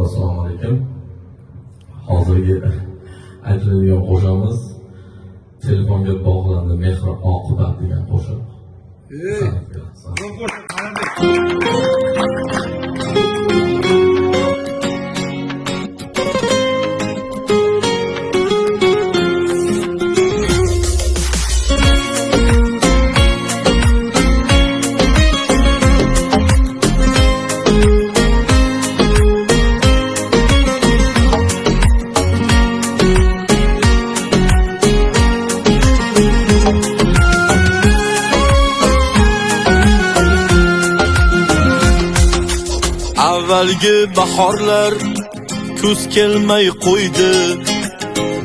assalomu alaykum. Hozirgi aytiladigan qo'shamiz telefonga bog'landi mehr oqibat degan qo'shiq. Avvalgi bahorlar kuz kelmay qo'ydi.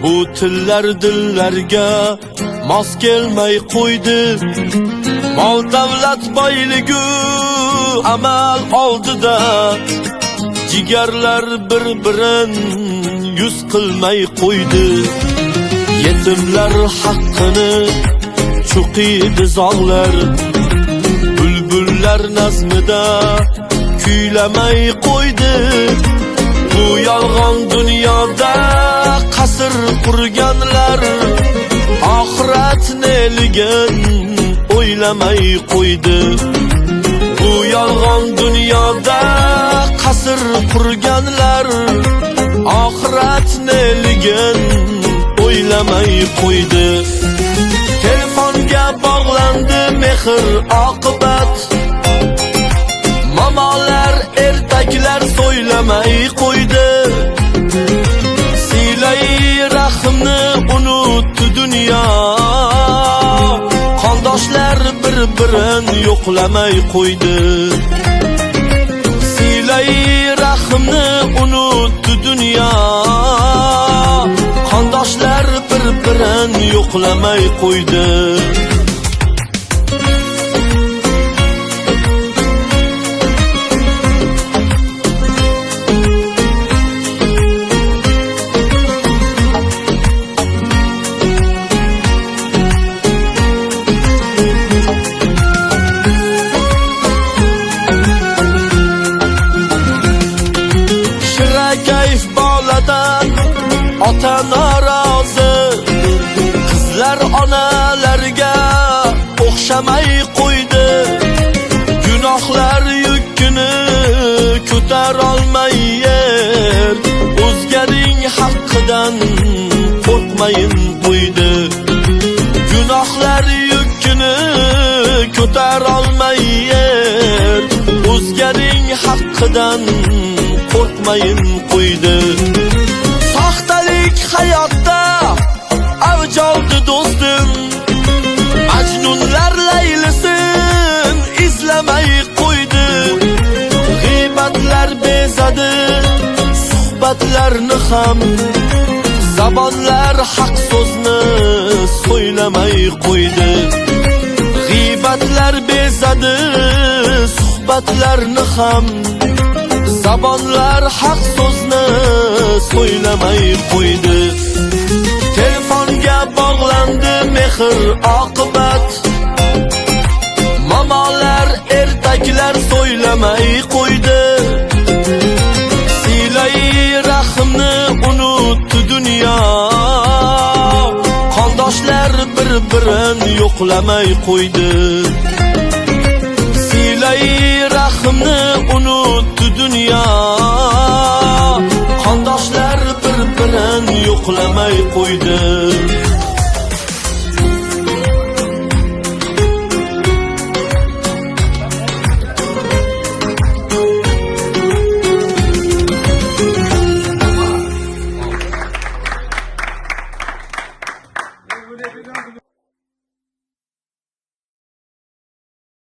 Bu tillar dillarga mos kelmay qo'ydi. Mol davlat boyligi amal oldida jigarlar bir-birin yuz qilmay qo'ydi. Yetimlar haqqini cho'qiydi zog'lar. Bulbullar nazmida kuylamay qo'ydi. Bu yolg'on dunyoda qasr qurganlar oxirat neligin o'ylamay qo'ydi. Bu yolg'on dunyoda qasr qurganlar oxirat neligin o'ylamay qo'ydi. Telefonga bog'landi mehr oqibat. Mamalar ertaklar so'ylamay qo'ydi. Silay rahmni unutdi dunyo. Qondoshlar bir-birin yo'qlamay qo'ydi. Silay rahmni unutdi dunyo. Qondoshlar bir-birin yo'qlamay qo'ydi. Kayf boladan ota norozi. Qizlar onalarga o'xshamay qo'ydi. Gunohlar yukini ko'tarolmay yer. O'zganing haqqidan qo'rqmayin qo'ydi. Gunohlar yukini ko'tarolmay yer. O'zganing haqqidan qo'rqmayin qo'ydi. Soxtalik hayotda avj oldi do'stim. Majnunlar laylisin izlamay qo'ydi. G'iybatlar bezadi suhbatlarni ham. Zabonlar haq so'zni so'ylamay qo'ydi. G'iybatlar bezadi suhbatlarni ham. Zabonlar haq so'zni so'ylamay qo'ydi. Telefonga bog'landi mehr oqibat. Mamalar ertaklar so'ylamay qo'ydi. Silay rahmni unutdi dunyo. Qondoshlar bir-birin yo'qlamay qo'ydi. Silay rahmni unutdi dunyo. Qondoshlar bir-birin yo'qlamay qo'ydi.